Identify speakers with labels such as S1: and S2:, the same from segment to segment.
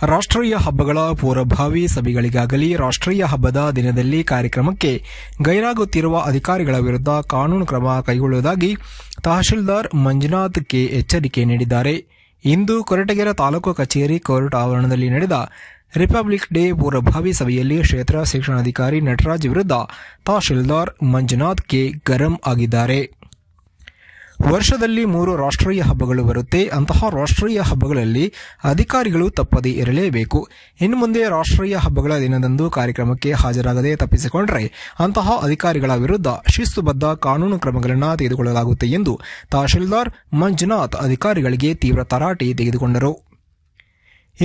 S1: ರಾಷ್ಟ್ರೀಯ ಹಬ್ಬಗಳ ಪೂರ್ವಭಾವಿ ಸಭೆಗಳಿಗಾಗಲಿ ರಾಷ್ಟ್ರೀಯ ಹಬ್ಬದ ದಿನದಲ್ಲಿ ಕಾರ್ಯಕ್ರಮಕ್ಕೆ ಗೈರಾಗುತ್ತಿರುವ ಅಧಿಕಾರಿಗಳ ವಿರುದ್ಧ ಕಾನೂನು ಕ್ರಮ ಕೈಗೊಳ್ಳುವುದಾಗಿ ತಹಶೀಲ್ದಾರ್ ಮಂಜುನಾಥ್ ಕೆ ಎಚ್ಚರಿಕೆ ನೀಡಿದ್ದಾರೆ. ಇಂದು ಕೊರಟಗೆರೆ ತಾಲೂಕು ಕಚೇರಿ ಕೋರ್ಟ್ ಆವರಣದಲ್ಲಿ ನಡೆದ ರಿಪಬ್ಲಿಕ್ ಡೇ ಪೂರ್ವಭಾವಿ ಸಭೆಯಲ್ಲಿ ಕ್ಷೇತ್ರ ಶಿಕ್ಷಣಾಧಿಕಾರಿ ನಟರಾಜ್ ವಿರುದ್ಧ ತಹಶೀಲ್ದಾರ್ ಮಂಜುನಾಥ್ ಕೆ ಗರಂ ಆಗಿದ್ದಾರೆ. ವರ್ಷದಲ್ಲಿ 3 ರಾಷ್ಟ್ರೀಯ ಹಬ್ಬಗಳು ಬರುತ್ತೆ. ಅಂತಹ ರಾಷ್ಟ್ರೀಯ ಹಬ್ಬಗಳಲ್ಲಿ ಅಧಿಕಾರಿಗಳು ತಪ್ಪದೇ ಇರಲೇಬೇಕು. ಇನ್ನು ಮುಂದೆ ರಾಷ್ಟ್ರೀಯ ಹಬ್ಬಗಳ ದಿನದಂದು ಕಾರ್ಯಕ್ರಮಕ್ಕೆ ಹಾಜರಾಗದೆ ತಪ್ಪಿಸಿಕೊಂಡರೆ ಅಂತಹ ಅಧಿಕಾರಿಗಳ ವಿರುದ್ಧ ಶಿಸ್ತುಬದ್ಧ ಕಾನೂನು ಕ್ರಮಗಳನ್ನು ತೆಗೆದುಕೊಳ್ಳಲಾಗುತ್ತೆ ಎಂದು ತಹಶೀಲ್ದಾರ್ ಮಂಜುನಾಥ್ ಅಧಿಕಾರಿಗಳಿಗೆ ತೀವ್ರ ತರಾಟೆ ತೆಗೆದುಕೊಂಡರು.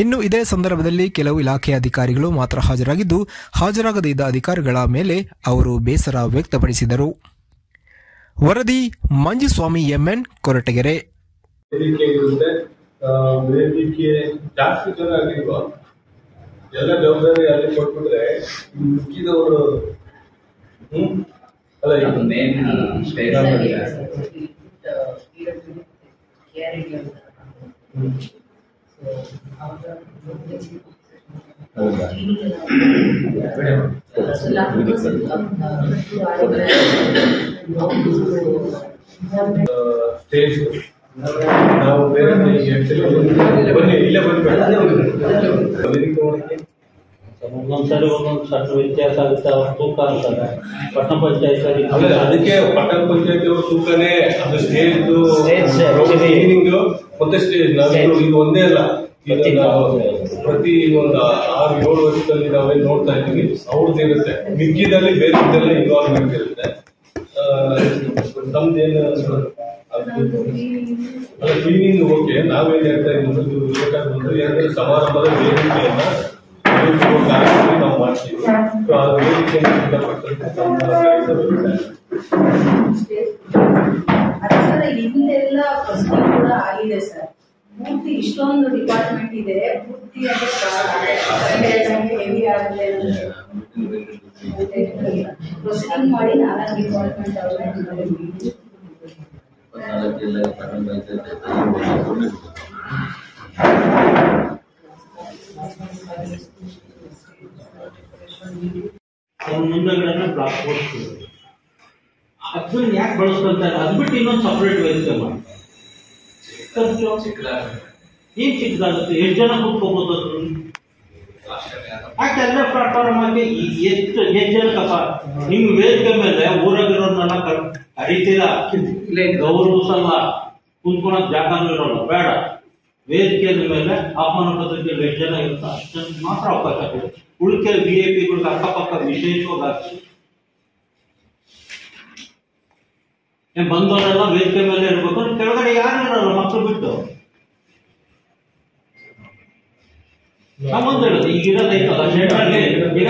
S1: ಇನ್ನು ಇದೇ ಸಂದರ್ಭದಲ್ಲಿ ಕೆಲವು ಇಲಾಖೆಯ ಅಧಿಕಾರಿಗಳು ಮಾತ್ರ ಹಾಜರಾಗಿದ್ದು, ಹಾಜರಾಗದೇ ಇದ್ದ ಅಧಿಕಾರಿಗಳ ಮೇಲೆ ಅವರು ಬೇಸರ ವ್ಯಕ್ತಪಡಿಸಿದರು. ವರದಿ ಮಂಜುಸ್ವಾಮಿ ಎಂಎನ್, ಕೊರಟಗೆರೆ.
S2: ಜಾಸ್ತಿ ಜನ ಆಗಿಲ್ವಾ, ಎಲ್ಲ ಜವಾಬ್ದಾರಿ ಅಲ್ಲಿ ಕೊಟ್ಬಿಟ್ರೆ ಮುಖ್ಯದವರು ಸ್ಟೇಜ್ ನಾವು ಬೇರೆ ಬನ್ನಿ ಇಲ್ಲೇ ಬಂದ್ಬೇಡ.
S3: ಒಂದೊಂದ್ಸರಿ ಒಂದೊಂದು ಸಣ್ಣ ವ್ಯತ್ಯಾಸ ಆಗುತ್ತೆ. ಅವ್ರ ತೂಕ ಅಂತಾರೆ ಪಟ್ಟಣ ಪಂಚಾಯತ್
S2: ಅದಕ್ಕೆ ಪಟ್ಟಣ ಪಂಚಾಯತ್ ಅವ್ರ ತೂಕನೇ ಅದು ಸ್ಟೇಜ್ ಮತ್ತೆ ಸ್ಟೇಜ್ ನಾವಿದ್ರು ಇದು ಒಂದೇ ಅಲ್ಲ. ಪ್ರತಿ ಒಂದು 6-7 ವರ್ಷದಲ್ಲಿ ನಾವೇನ್ ನೋಡ್ತಾ ಇದ್ದೀವಿ ಅವ್ರದ್ದು ಇರುತ್ತೆ, ಮಿಕ್ಕಿದಲ್ಲಿ ಬೇರೆ ಇದೆಲ್ಲ ಇನ್ವಾಲ್ವ್ಮೆಂಟ್ ಇರುತ್ತೆ. ನಮ್ದೇನು ಕ್ಲೀನಿಂಗ್ ಓಕೆ. ನಾವೇನ್ ಹೇಳ್ತಾ ಇದ್ದೀವಿ ಬೇಕಾದ್ರೆ ಯಾಕಂದ್ರೆ ಸಮಾರಂಭದ ವೇದಿಕೆಯನ್ನ ನಾವು ಮಾಡ್ತೀವಿ. ಆ ವೇದಿಕೆಯನ್ನು
S4: ಹಿಂದೆಲ್ಲ ಕೂಡ ಆಗಿದೆ ಸರ್. ಪೂರ್ತಿ ಇಷ್ಟೊಂದು ಡಿಪಾರ್ಟ್ಮೆಂಟ್ ಇದೆ, ಪೂರ್ತಿ ಹೆವಿ ಆಗುತ್ತೆ. ಪ್ರೊಸೀಡಿಂಗ್ ಮಾಡಿ 4 ಡಿಪಾರ್ಟ್ಮೆಂಟ್
S3: ಮುಂದಗಡೆ ಬ್ಲಾಕ್ ಪೋಸ್ಟ್ ಅದನ್ನ ಯಾಕೆ ಬಳಸ್ಕೊಳ್ತಾರೆ? ಅದು ಬಿಟ್ಟು ಇನ್ನೊಂದು ಸಪ್ರೇಟ್ ವ್ಯವಸ್ಥೆ ಮಾಡಿ. ಏನ್ ಚಿಕ್ಕದಾಗುತ್ತೆ? ಎಷ್ಟು ಜನ ಕೂತ್ಕೋಬಹುದು? ಯಾಕೆಲ್ಲ ಪ್ಲಾಟ್ಫಾರ್ಮ್ ಆಗಿ ಎಷ್ಟು ಜನಕ್ಕಪ್ಪ ನಿಮ್ ವೇದಿಕೆ ಮೇಲೆ ಊರಾಗಿರೋರ್ನೆಲ್ಲ ಅರಿತೀರಾ? ಗೌರವಿಸಲ್ಲ, ಕುಂತ್ಕೊಳಕ್ ಜಾಗನೂ ಇರೋಲ್ಲ. ಬೇಡ, ವೇದಿಕೆಯ ಮೇಲೆ ಆಹ್ವಾನ ಪತ್ರಿಕೆಯಲ್ಲಿ ಎಷ್ಟು ಜನ ಇರುತ್ತೋ ಅಷ್ಟನ್ನು ಮಾತ್ರ ಅವಕಾಶ ಕೊಡಿ. ಉಳಿಕೆ VIP-ಗಳಿಗೆ ಅಕ್ಕಪಕ್ಕ ವಿಶೇಷವಾಗಿ ಹಾಕಿ. ಬಂದವರೆಲ್ಲ ವೇದಿಕೆ ಮೇಲೆ ಇರ್ಬೇಕು, ಕೆಳಗಡೆ ಯಾರು ಇರೋಲ್ಲ ಮಕ್ಕಳು ಬಿಟ್ಟು. ನಾವೊಂದು ಹೇಳುದು ಈಗ ಇರೋದೈತಲ್ಲ ಈಗ